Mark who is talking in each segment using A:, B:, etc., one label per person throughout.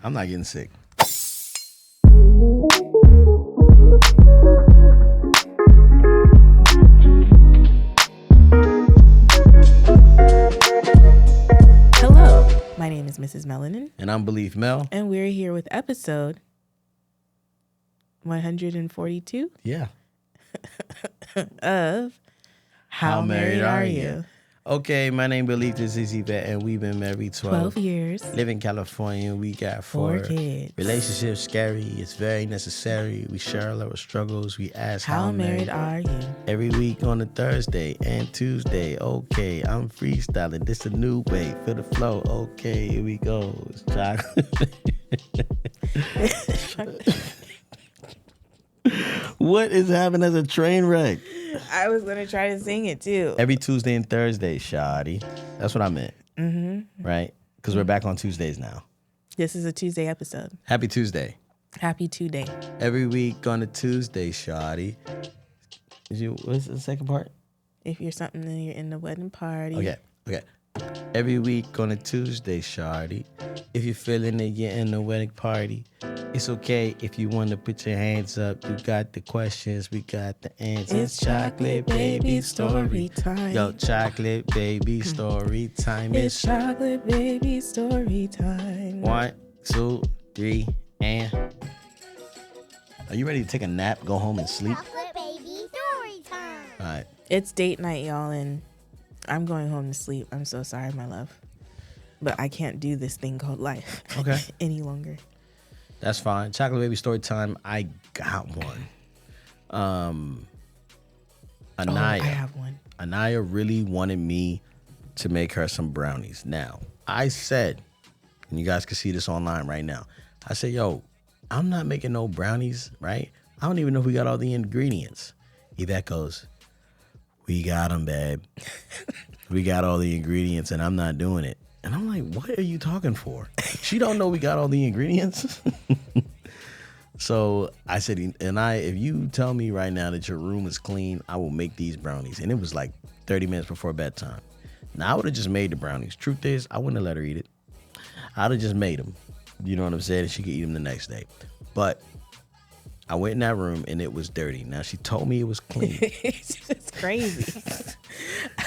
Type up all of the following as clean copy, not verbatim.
A: I'm not getting sick.
B: Hello, my name is Mrs. Melanin.
A: And I'm Belief Mel.
B: And we're here with episode 142
A: Yeah.
B: of How Married Are You?
A: Okay, my name Belief, this is Yvette, and we've been married 12
B: years.
A: Live in California. We got
B: Four kids.
A: Relationships scary. It's very necessary. We share our little struggles. We ask
B: How married are you?
A: Every week on a Thursday and Tuesday. Okay, I'm freestyling. This a new way for the flow. Okay, here we go. It's chocolate. What is happening as a train wreck?
B: I was going to try to sing it too.
A: Every Tuesday and Thursday, Shawty. That's what I meant.
B: Mm-hmm.
A: Right? Because we're back on Tuesdays now.
B: This is a Tuesday episode.
A: Happy Tuesday.
B: Happy Tuesday.
A: Every week on a Tuesday, Shawty. What's the second part?
B: If you're something and you're in the wedding party.
A: Okay. Every week on a Tuesday, Shawty. If you're feeling it, you're in the wedding party. It's okay if you want to put your hands up. You got the questions, we got the answers.
B: It's chocolate baby story time.
A: Yo, chocolate baby story time.
B: It's chocolate baby story time.
A: 1, 2, 3, and... Are you ready to take a nap, go home and sleep?
C: Chocolate baby story time.
A: All right.
B: It's date night, y'all, and I'm going home to sleep. I'm so sorry, my love. But I can't do this thing called life any longer.
A: That's fine. Chocolate baby story time. I got one. Anaya.
B: I have one.
A: Anaya really wanted me to make her some brownies. Now, I said, and you guys can see this online right now. I said, yo, I'm not making no brownies, right? I don't even know if we got all the ingredients. Yvette goes, we got them, babe. We got all the ingredients and I'm not doing it. And I'm like, what are you talking for? She don't know we got all the ingredients. So I said, if you tell me right now that your room is clean, I will make these brownies. And it was like 30 minutes before bedtime. Now I would have just made the brownies. Truth is, I wouldn't have let her eat it. I'd have just made them. You know what I'm saying? And she could eat them the next day. But I went in that room and it was dirty. Now she told me it was clean.
B: It's crazy.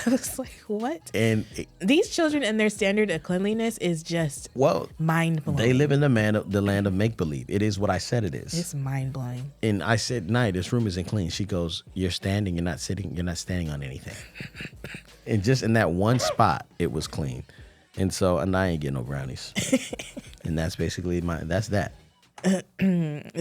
B: I was like, what?
A: And
B: these children and their standard of cleanliness is just mind-blowing.
A: They live in the land of make-believe. It is what I said it is.
B: It's mind-blowing.
A: And I said, Nah, this room isn't clean. She goes, you're standing, you're not sitting, you're not standing on anything. And just in that one spot, it was clean. And so, and I ain't getting no brownies. And that's basically that's that.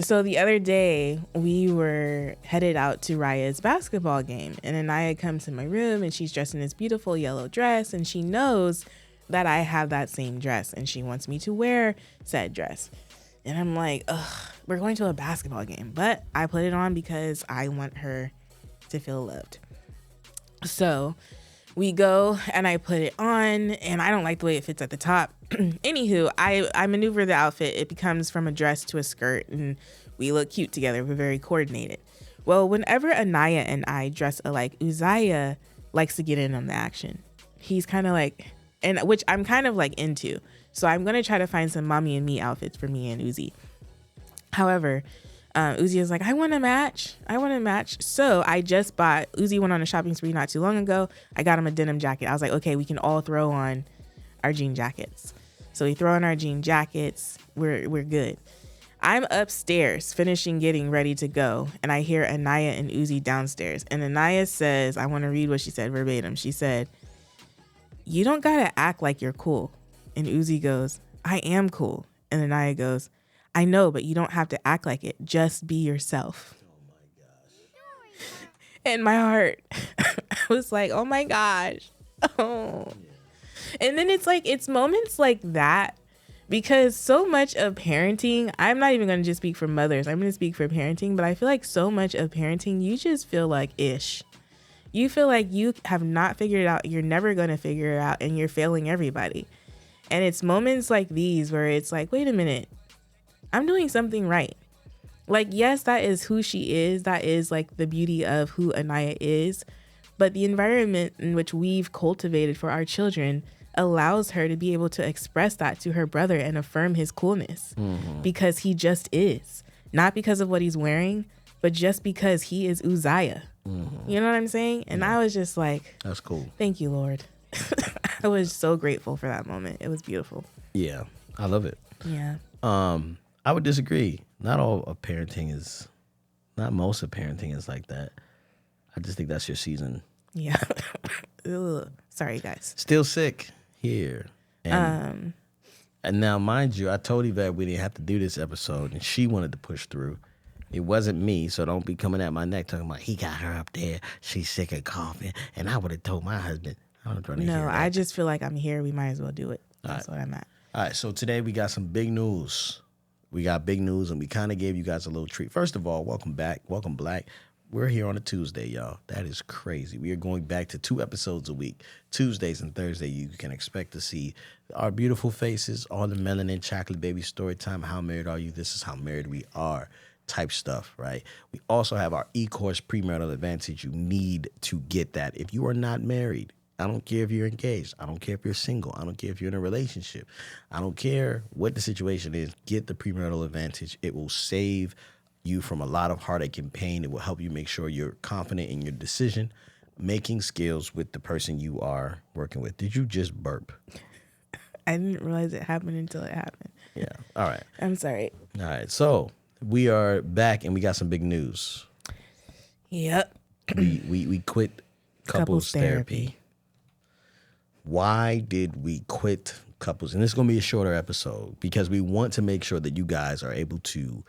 B: So the other day we were headed out to Raya's basketball game, and Anaya comes in my room and she's dressed in this beautiful yellow dress, and she knows that I have that same dress and she wants me to wear said dress. And I'm like, ugh, we're going to a basketball game, but I put it on because I want her to feel loved. So we go and I put it on and I don't like the way it fits at the top. Anywho, I maneuver the outfit. It becomes from a dress to a skirt and we look cute together. We're very coordinated. Well, whenever Anaya and I dress alike, Uzziah likes to get in on the action. He's kind of like, and which I'm kind of like into. So I'm going to try to find some mommy and me outfits for me and Uzi. However, Uzi is like, I want to match. So I just bought, Uzi went on a shopping spree not too long ago. I got him a denim jacket. I was like, okay, we can all throw on our jean jackets. So we throw on our jean jackets. We're good. I'm upstairs finishing getting ready to go. And I hear Anaya and Uzi downstairs. And Anaya says, I want to read what she said verbatim. She said, you don't got to act like you're cool. And Uzi goes, I am cool. And Anaya goes, I know, but you don't have to act like it. Just be yourself.
A: Oh my gosh.
B: And my heart was like, oh my gosh. Oh. Yeah. And then it's moments like that, because so much of parenting, I'm not even going to just speak for mothers. I'm going to speak for parenting, but I feel like so much of parenting, you just feel like ish. You feel like you have not figured it out. You're never going to figure it out and you're failing everybody. And it's moments like these where it's like, wait a minute. I'm doing something right. Like, yes, that is who she is. That is like the beauty of who Anaya is. But the environment in which we've cultivated for our children allows her to be able to express that to her brother and affirm his coolness because he just is. Not because of what he's wearing, but just because he is Uzziah. You know what I'm saying? And I was just like,
A: that's cool.
B: Thank you, Lord. I was so grateful for that moment. It was beautiful.
A: Yeah, I love it.
B: Yeah.
A: I would disagree. Not most of parenting is like that. I just think that's your season.
B: Yeah. Ugh. Sorry, guys.
A: Still sick here. And now, mind you, I told Yvette we didn't have to do this episode, and she wanted to push through. It wasn't me, so don't be coming at my neck talking about he got her up there, she's sick and coughing, and I would have told my husband. I don't want to hear that.
B: I just feel like I'm here. We might as well do it. That's what I'm at.
A: All right, so today we got some big news. We got big news, and we kind of gave you guys a little treat. First of all, welcome back. Welcome, Black. We're here on a Tuesday, y'all. That is crazy. We are going back to 2 episodes a week. Tuesdays and Thursday, you can expect to see our beautiful faces, all the melanin, chocolate baby story time. How married are you? This is how married we are type stuff, right? We also have our e-course premarital advantage. You need to get that. If you are not married, I don't care if you're engaged. I don't care if you're single. I don't care if you're in a relationship. I don't care what the situation is. Get the premarital advantage. It will save you from a lot of heartache and pain. It will help you make sure you're confident in your decision making skills with the person you are working with. Did you just burp?
B: I didn't realize it happened until it happened.
A: Yeah. All right.
B: I'm sorry.
A: All right. So we are back and we got some big news.
B: Yep.
A: We quit couples therapy. Why did we quit couples? And this is going to be a shorter episode because we want to make sure that you guys are able to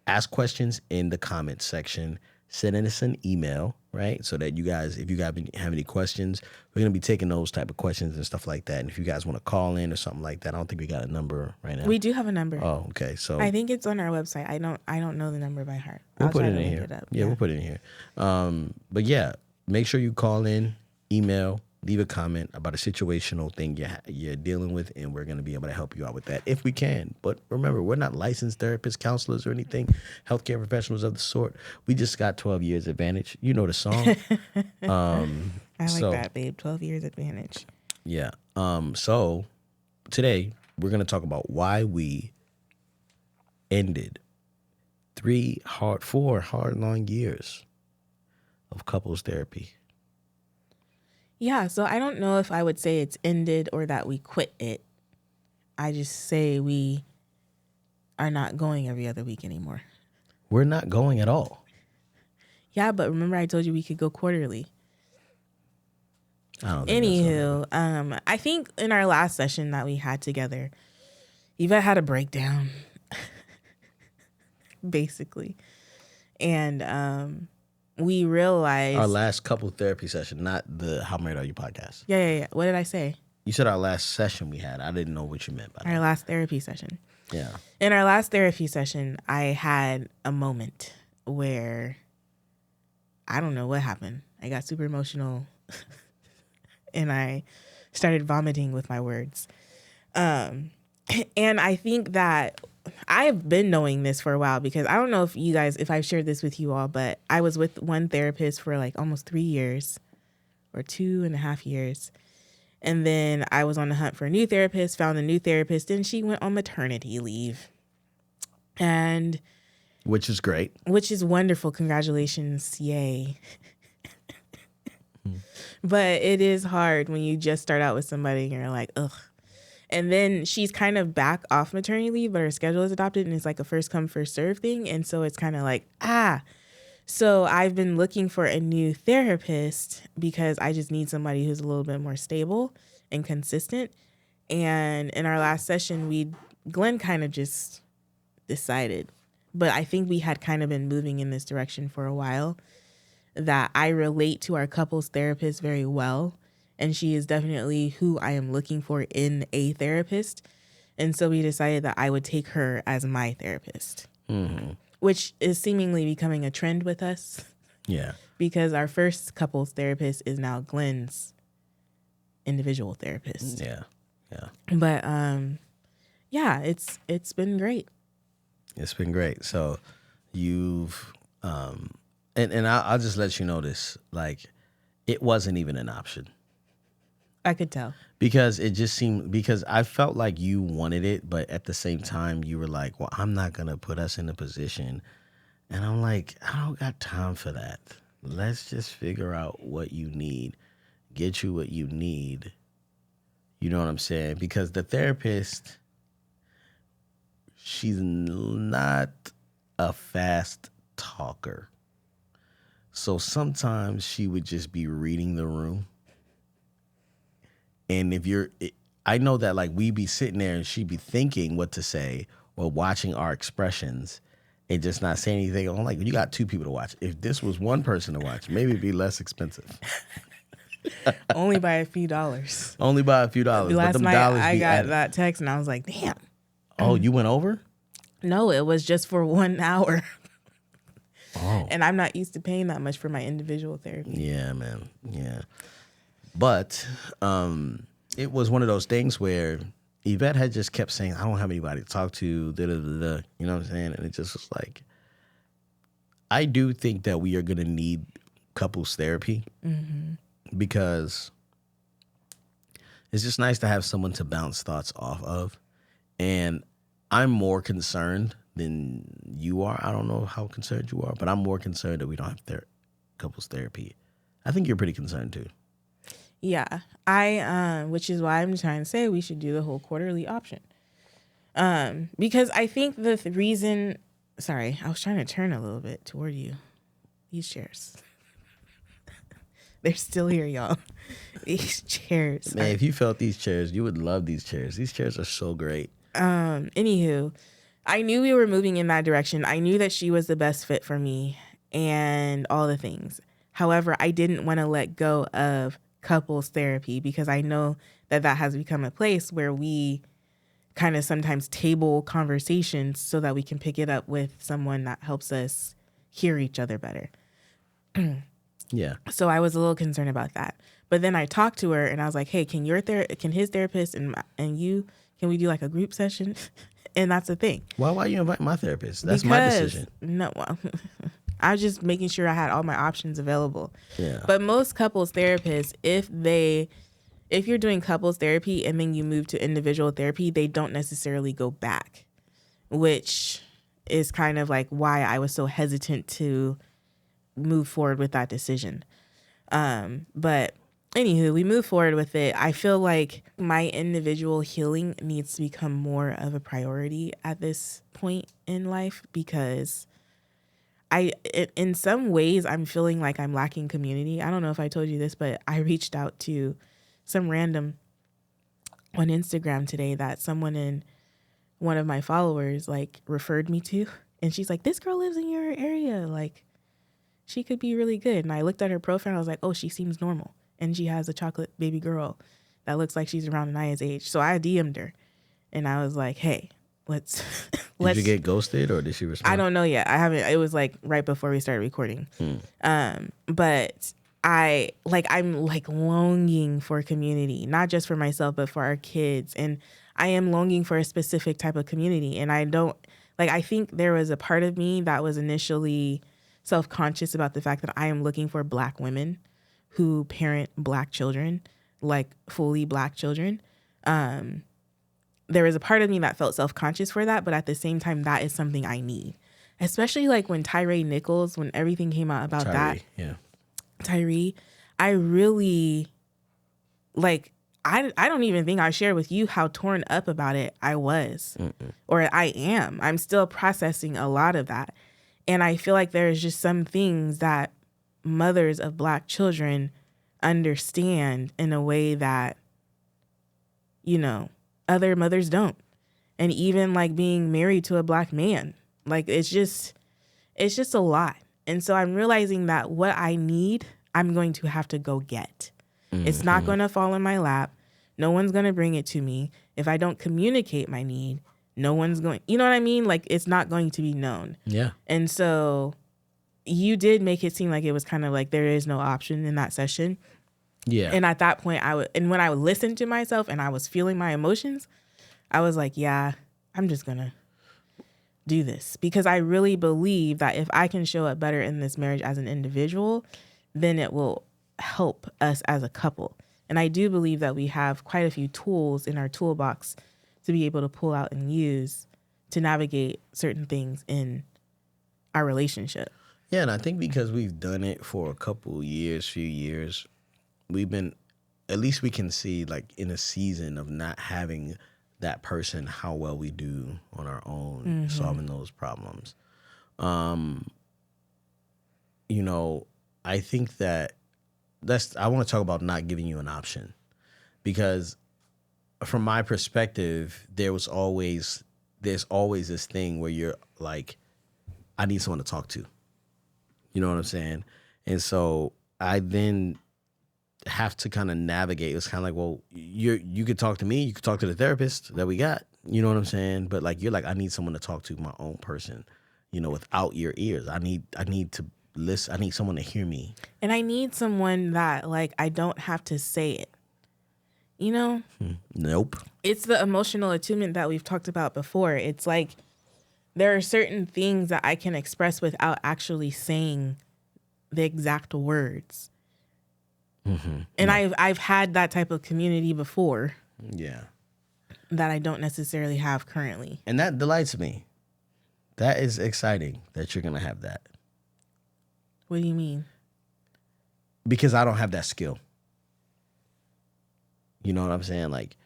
A: ask questions in the comment section. Send us an email, right? So that you guys, if you guys have any questions, we're going to be taking those type of questions and stuff like that. And if you guys want to call in or something like that, I don't think we got a number right now.
B: We do have a number.
A: Oh, okay. So
B: I think it's on our website. I don't know the number by heart.
A: We'll
B: I'll
A: put
B: try
A: it
B: to
A: in
B: look
A: here.
B: it up.
A: Yeah, we'll put it in here. But yeah, make sure you call in, email, leave a comment about a situational thing you're dealing with, and we're going to be able to help you out with that if we can. But remember, we're not licensed therapists, counselors, or anything, healthcare professionals of the sort. We just got 12 years advantage. You know the song.
B: I like that, babe. 12 years advantage.
A: Yeah. So today we're going to talk about why we ended 4 hard, long years of couples therapy.
B: Yeah, so I don't know if I would say it's ended or that we quit it. I just say we are not going every other week anymore.
A: We're not going at all.
B: Yeah, but remember I told you we could go quarterly.
A: I don't think
B: Anywho, I think in our last session that we had together, Yvette had a breakdown, basically. And we realized
A: our last couple therapy session, not the How Married Are You podcast.
B: Yeah. What did I say?
A: You said our last session we had. I didn't know what you meant by that.
B: Our last therapy session.
A: Yeah.
B: In our last therapy session, I had a moment where I don't know what happened. I got super emotional and I started vomiting with my words. And I think that I've been knowing this for a while because I don't know if I've shared this with you all, but I was with one therapist for like almost 3 years or 2.5 years. And then I was on the hunt for a new therapist, found a new therapist, and she went on maternity leave. And
A: which is great.
B: Which is wonderful. Congratulations. Yay. But it is hard when you just start out with somebody and you're like, ugh. And then she's kind of back off maternity leave, but her schedule is adopted and it's like a first come, first serve thing. And so it's kind of like, So I've been looking for a new therapist because I just need somebody who's a little bit more stable and consistent. And in our last session, Glenn kind of just decided, but I think we had kind of been moving in this direction for a while, that I relate to our couples therapist very well. And she is definitely who I am looking for in a therapist. And so we decided that I would take her as my therapist, which is seemingly becoming a trend with us.
A: Yeah.
B: Because our first couples therapist is now Glenn's individual therapist.
A: Yeah. Yeah.
B: But yeah, it's been great.
A: It's been great. So you've and I'll just let you know this, like, it wasn't even an option.
B: I could tell.
A: Because it just seemed, because I felt like you wanted it, but at the same time you were like, well, I'm not going to put us in a position. And I'm like, I don't got time for that. Let's just figure out what you need, get you what you need. You know what I'm saying? Because the therapist, she's not a fast talker. So sometimes she would just be reading the room. And I know that like we be sitting there and she'd be thinking what to say or watching our expressions and just not saying anything. I'm like, you got two people to watch. If this was one person to watch, maybe it'd be less expensive.
B: Only by a few dollars.
A: Only by a few dollars.
B: Last
A: but them
B: night
A: dollars
B: I
A: be
B: got
A: added.
B: that text and I was like, damn.
A: Oh, you went over?
B: No, it was just for 1 hour.
A: Oh.
B: And I'm not used to paying that much for my individual therapy.
A: Yeah, man. Yeah. But it was one of those things where Yvette had just kept saying, I don't have anybody to talk to, da-da-da-da, you know what I'm saying? And it just was like, I do think that we are going to need couples therapy because it's just nice to have someone to bounce thoughts off of. And I'm more concerned than you are. I don't know how concerned you are, but I'm more concerned that we don't have couples therapy. I think you're pretty concerned too.
B: Yeah, which is why I'm trying to say we should do the whole quarterly option. Because I think the reason, sorry, I was trying to turn a little bit toward you. These chairs. They're still here, y'all. These chairs.
A: Man, if you felt these chairs, you would love these chairs. These chairs are so great.
B: Anywho, I knew we were moving in that direction. I knew that she was the best fit for me and all the things. However, I didn't want to let go of couples therapy because I know that has become a place where we kind of sometimes table conversations so that we can pick it up with someone that helps us hear each other better.
A: Yeah.
B: So I was a little concerned about that. But then I talked to her and I was like, hey, can his therapist and you, can we do like a group session? And that's the thing.
A: Why you invite my therapist? That's my decision.
B: No, well, I was just making sure I had all my options available.
A: Yeah.
B: But most couples therapists, if you're doing couples therapy and then you move to individual therapy, they don't necessarily go back, which is kind of like why I was so hesitant to move forward with that decision. But anywho, we move forward with it. I feel like my individual healing needs to become more of a priority at this point in life because in some ways, I'm feeling like I'm lacking community. I don't know if I told you this, but I reached out to some random on Instagram today that someone in one of my followers like referred me to. And she's like, this girl lives in your area. Like, she could be really good. And I looked at her profile and I was like, oh, she seems normal. And she has a chocolate baby girl that looks like she's around Anaya's age. So I DM'd her and I was like, hey, let's.
A: Did you get ghosted or did she respond?
B: I don't know yet. I haven't. It was like right before we started recording. But I'm like longing for community, not just for myself, but for our kids. And I am longing for a specific type of community. And I think there was a part of me that was initially self-conscious about the fact that I am looking for Black women who parent Black children, like fully Black children. There was a part of me that felt self-conscious for that, but at the same time, that is something I need. Especially like when Tyree Nichols, when everything came out about Tyree, I really, like, I don't even think I shared with you how torn up about it I was. Or I am. I'm still processing a lot of that. And I feel like there's just some things that mothers of Black children understand in a way that, other mothers don't. And even like being married to a Black man, like it's just a lot. And so I'm realizing that what I need, I'm going to have to go get. It's not going to fall in my lap. No one's going to bring it to me. If I don't communicate my need, no one's going, you know what I mean? Like it's not going to be known.
A: Yeah.
B: And so you did make it seem like it was kind of like there is no option in that session.
A: Yeah.
B: And at that point, when I would listen to myself and I was feeling my emotions, I was like, yeah, I'm just going to do this. Because I really believe that if I can show up better in this marriage as an individual, then it will help us as a couple. And I do believe that we have quite a few tools in our toolbox to be able to pull out and use to navigate certain things in our relationship.
A: Yeah, and I think because we've done it for a few years, we've been, at least we can see like in a season of not having that person how well we do on our own solving those problems. You know, I think I want to talk about not giving you an option, because from my perspective, there's always this thing where you're like, I need someone to talk to. You know what I'm saying? And so I then have to kind of navigate. It's kind of like, well, you could talk to me, you could talk to the therapist that we got. You know what I'm saying? But like, you're like, I need someone to talk to, my own person, you know, without your ears. I need to listen. I need someone to hear me.
B: And I need someone that like I don't have to say it. You know?
A: Nope.
B: It's the emotional attunement that we've talked about before. It's like there are certain things that I can express without actually saying the exact words. And I've had that type of community before.
A: Yeah.
B: That I don't necessarily have currently.
A: And that delights me. That is exciting that you're going to have that.
B: What do you mean?
A: Because I don't have that skill. You know what I'm saying? Like,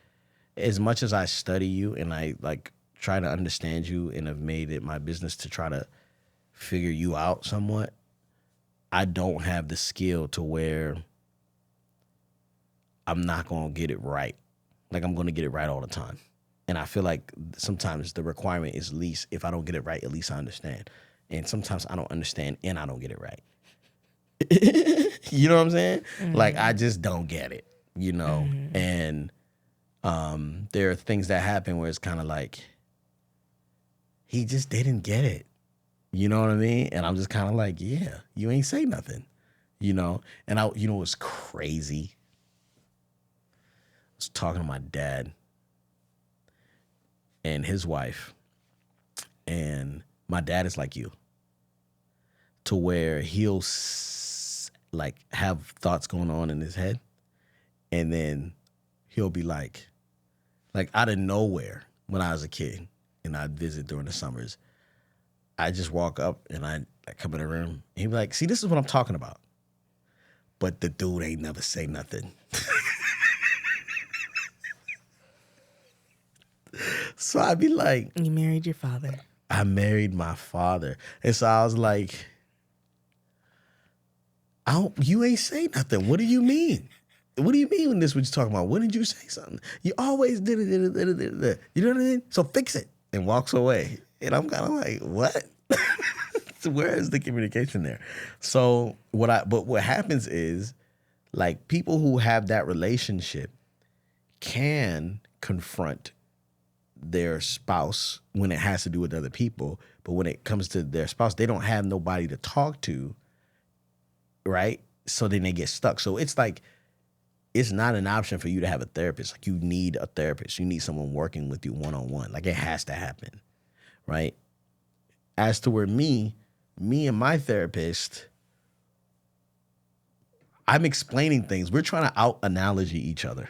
A: as much as I study you and I like try to understand you and have made it my business to try to figure you out somewhat, I don't have the skill to where I'm not going to get it right. Like, I'm going to get it right all the time. And I feel like sometimes the requirement is, at least if I don't get it right, at least I understand. And sometimes I don't understand and I don't get it right. You know what I'm saying? Like, I just don't get it, you know? And there are things that happen where it's kind of like, he just didn't get it. You know what I mean? And I'm just kind of like, yeah, you ain't say nothing, you know? And you know what's crazy? I was talking to my dad and his wife, and my dad is like you, to where he'll like have thoughts going on in his head, and then he'll be like out of nowhere. When I was a kid and I'd visit during the summers, I just walk up and I come in the room and he'd be like, see, this is what I'm talking about. But the dude ain't never say nothing. So I'd be like,
B: You married your father.
A: I married my father. And so I was like, you ain't say nothing. What do you mean? What do you mean when this what you're talking about? When did you say something? You always did it. You know what I mean? So fix it. And walks away. And I'm kind of like, what? So where is the communication there? So what happens is, like, people who have that relationship can confront their spouse when it has to do with other people. But when it comes to their spouse, they don't have nobody to talk to, right? So then they get stuck. So it's like, it's not an option for you to have a therapist. Like, you need a therapist. You need someone working with you one-on-one. Like, it has to happen, right? As to where me and my therapist, I'm explaining things. We're trying to out-analogy each other.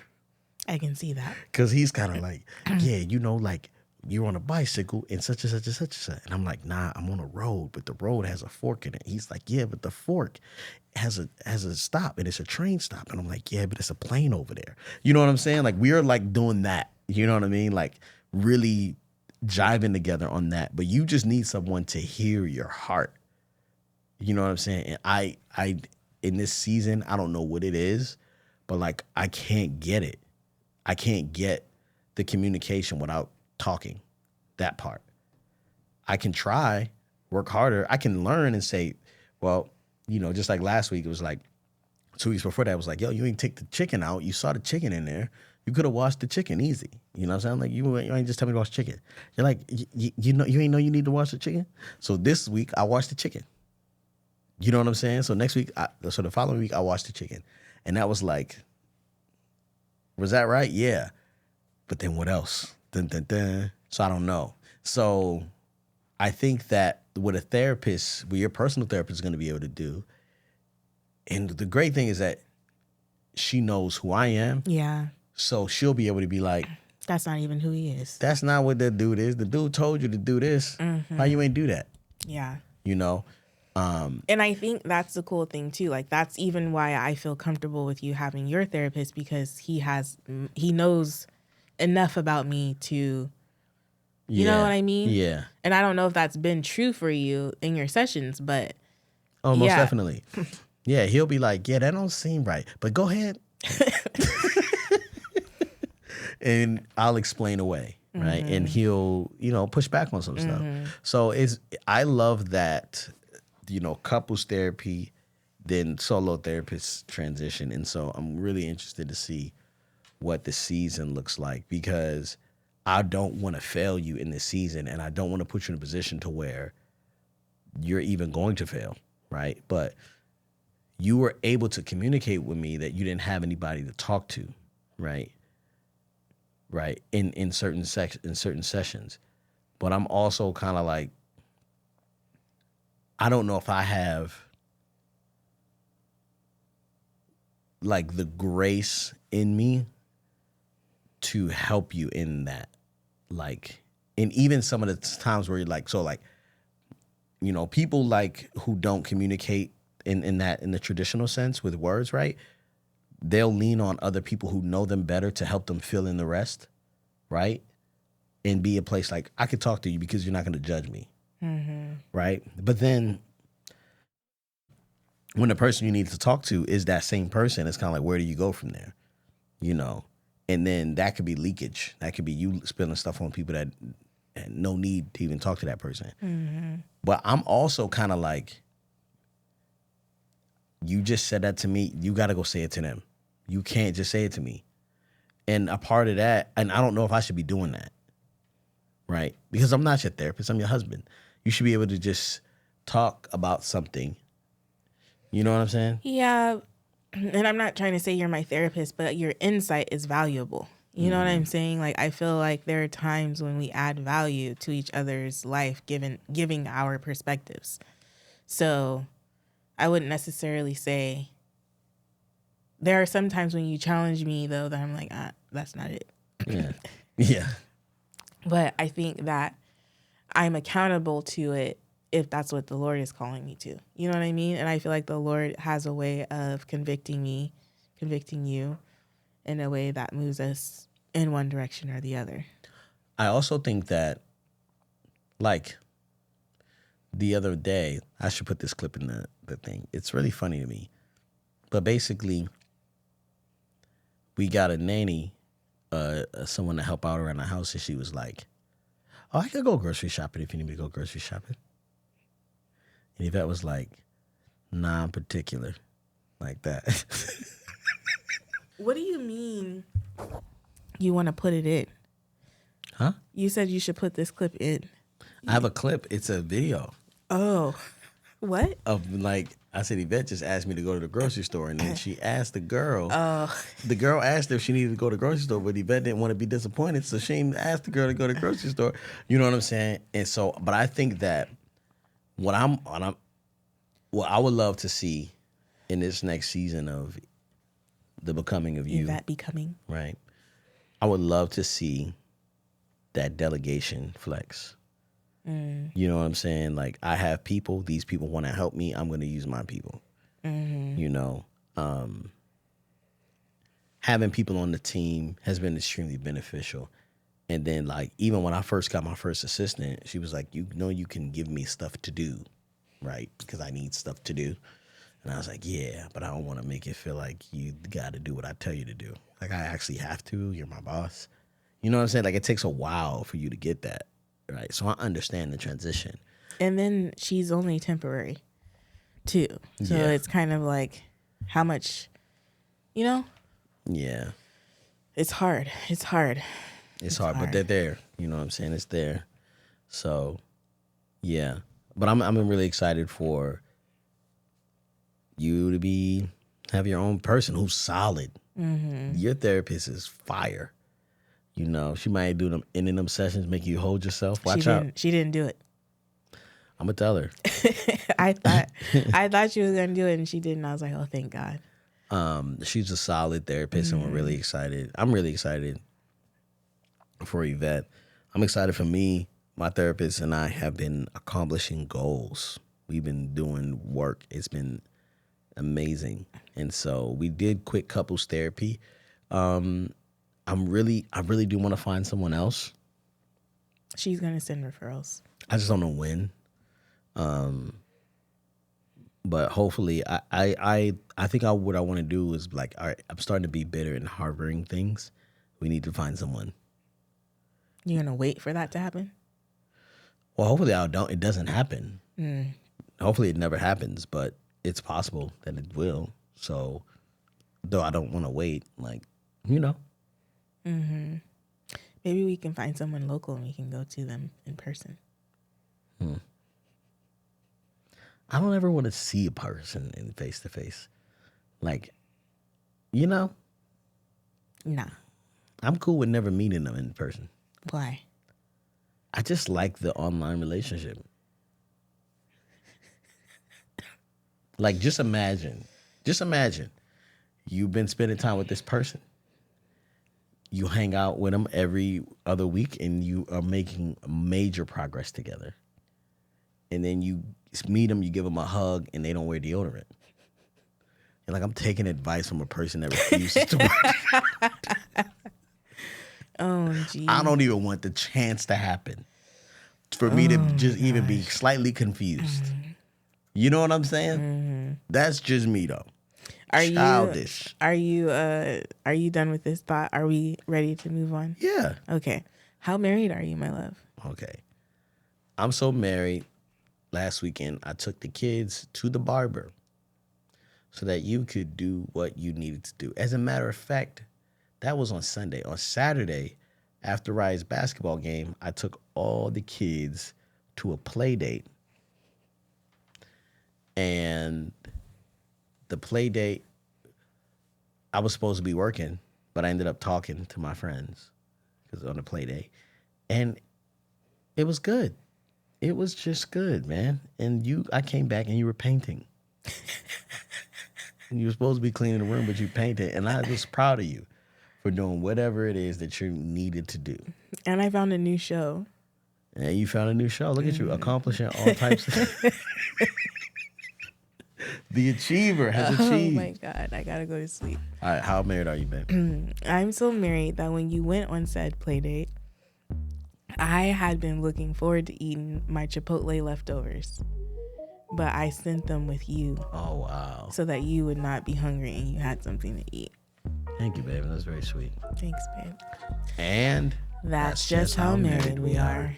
B: I can see that.
A: Because he's kind of like, yeah, you know, like, you're on a bicycle and such and such and such and such. And I'm like, nah, I'm on a road, but the road has a fork in it. He's like, yeah, but the fork has a stop and it's a train stop. And I'm like, yeah, but it's a plane over there. You know what I'm saying? Like, we're like doing that. You know what I mean? Like, really jiving together on that. But you just need someone to hear your heart. You know what I'm saying? And I in this season, I don't know what it is, but like, I can't get it. I can't get the communication without talking, that part. I can try, work harder. I can learn and say, well, you know, just like last week, it was like 2 weeks before that, it was like, yo, you ain't take the chicken out. You saw the chicken in there. You could have washed the chicken easy. You know what I'm saying? Like, you ain't just tell me to wash chicken. You're like, you know, you ain't know you need to wash the chicken? So this week, I washed the chicken. You know what I'm saying? So next week, so the following week, I washed the chicken. And that was like, was that right? Yeah. But then what else? Dun, dun, dun. So I don't know. So I think that what a therapist, what your personal therapist is going to be able to do, and the great thing is that she knows who I am.
B: Yeah.
A: So she'll be able to be like,
B: That's not even who he is.
A: that's not what that dude is. The dude told you to do this. Why you ain't do that?
B: Yeah.
A: You know?
B: And I think that's the cool thing too. Like that's even why I feel comfortable with you having your therapist, because he knows enough about me to, you know what I mean?
A: Yeah.
B: And I don't know if that's been true for you in your sessions, but
A: Oh, most
B: yeah.
A: definitely. Yeah, he'll be like, yeah, that don't seem right, but go ahead. And I'll explain away, right? And he'll, push back on some stuff. So I love that, couples therapy, then solo therapist transition. And so I'm really interested to see what the season looks like, because I don't want to fail you in this season, and I don't want to put you in a position to where you're even going to fail, right? But you were able to communicate with me that you didn't have anybody to talk to, right? Right, in certain sessions. But I'm also kind of like, I don't know if I have like the grace in me to help you in that. Like, and even some of the times where you're like, so like, people like who don't communicate in the traditional sense with words, right? They'll lean on other people who know them better to help them fill in the rest, right? And be a place like, I could talk to you because you're not going to judge me, right? But then when the person you need to talk to is that same person, it's kind of like, where do you go from there, And then that could be leakage. That could be you spilling stuff on people that had no need to even talk to that person. But I'm also kind of like, you just said that to me. You got to go say it to them. You can't just say it to me. And a part of that, and I don't know if I should be doing that, right? Because I'm not your therapist. I'm your husband. You should be able to just talk about something. You know what I'm saying?
B: yeah. And I'm not trying to say you're my therapist, but your insight is valuable. You know what I'm saying? Like, I feel like there are times when we add value to each other's life, giving our perspectives. So I wouldn't necessarily say, there are some times when you challenge me, though, that I'm like, that's not it.
A: Yeah. Yeah.
B: But I think that I'm accountable to it if that's what the Lord is calling me to. You know what I mean? And I feel like the Lord has a way of convicting you in a way that moves us in one direction or the other.
A: I also think that, like, the other day, I should put this clip in the thing. It's really funny to me. But basically, we got a nanny, someone to help out around the house, and she was like, oh, I could go grocery shopping if you need me to go grocery shopping. And Yvette was like, nah, I'm particular. Like that.
B: What do you mean you want to put it in?
A: Huh?
B: You said you should put this clip in.
A: I have a clip. It's a video.
B: Oh, what?
A: Of like, I said, Yvette just asked me to go to the grocery store. And then she asked the girl. The girl asked her if she needed to go to the grocery store, but Yvette didn't want to be disappointed. So she asked the girl to go to the grocery store. You know what I'm saying? And so, but I think that what I would love to see in this next season of the becoming of you.
B: That becoming.
A: Right. I would love to see that delegation flex. You know what I'm saying? Like, I have people, these people want to help me, I'm going to use my people. Having people on the team has been extremely beneficial. And then, like, even when I first got my first assistant, she was like, you can give me stuff to do, right? Because I need stuff to do. And I was like, yeah, but I don't want to make it feel like you got to do what I tell you to do. Like, I actually have to. You're my boss. You know what I'm saying? Like, it takes a while for you to get that, right? So I understand the transition.
B: And then she's only temporary, too. So it's kind of like, how much,
A: Yeah.
B: It's hard. It's hard.
A: It's hard, but they're there. You know what I'm saying? It's there. So, yeah. But I'm really excited for you to have your own person who's solid. Your therapist is fire. You know, she might do them in them sessions, make you hold yourself. Watch out.
B: She didn't do it.
A: I'm gonna tell her.
B: I thought she was gonna do it, and she didn't. I was like, oh, thank God.
A: She's a solid therapist, and we're really excited. I'm really excited for Yvette. I'm excited for me. My therapist and I have been accomplishing goals. We've been doing work. It's been amazing. And so we did quick couples therapy. I really do want to find someone else.
B: She's gonna send referrals.
A: I just don't know when. But hopefully, I think what I want to do is like, all right, I'm starting to be bitter and harboring things. We need to find someone.
B: You're gonna wait for that to happen?
A: Well, hopefully it doesn't happen. Hopefully it never happens, but it's possible that it will. So, though I don't want to wait, like, you know.
B: Maybe we can find someone local and we can go to them in person.
A: I don't ever want to see a person in face to face. Like, you know,
B: Nah.
A: I'm cool with never meeting them in person.
B: Why?
A: I just like the online relationship. Like, just imagine you've been spending time with this person. You hang out with them every other week and you are making major progress together. And then you meet them, you give them a hug, and they don't wear deodorant. You're like, I'm taking advice from a person that refuses to wear deodorant.
B: Oh, geez.
A: I don't even want the chance to happen for me to just even be slightly confused. You know what I'm saying? That's just me, though. Childish.
B: Are you done with this thought? Are we ready to move on?
A: Yeah.
B: Okay. How married are you, my love?
A: Okay. I'm so married. Last weekend, I took the kids to the barber so that you could do what you needed to do. As a matter of fact, that was on Sunday. On Saturday, after Raya's basketball game, I took all the kids to a play date. And the play date, I was supposed to be working, but I ended up talking to my friends because on the play date. And it was good. It was just good, man. And I came back and you were painting. And you were supposed to be cleaning the room, but you painted. And I was proud of you for doing whatever it is that you needed to do.
B: And I found a new show.
A: And you found a new show. Look at you accomplishing all types of... The achiever has achieved.
B: Oh my God, I gotta go to sleep.
A: All right, how married are you, babe?
B: I'm so married that when you went on said play date, I had been looking forward to eating my Chipotle leftovers, but I sent them with you.
A: Oh, wow.
B: So that you would not be hungry and you had something to eat.
A: Thank you, baby. That's very sweet.
B: Thanks, babe.
A: And
B: that's just how married we are.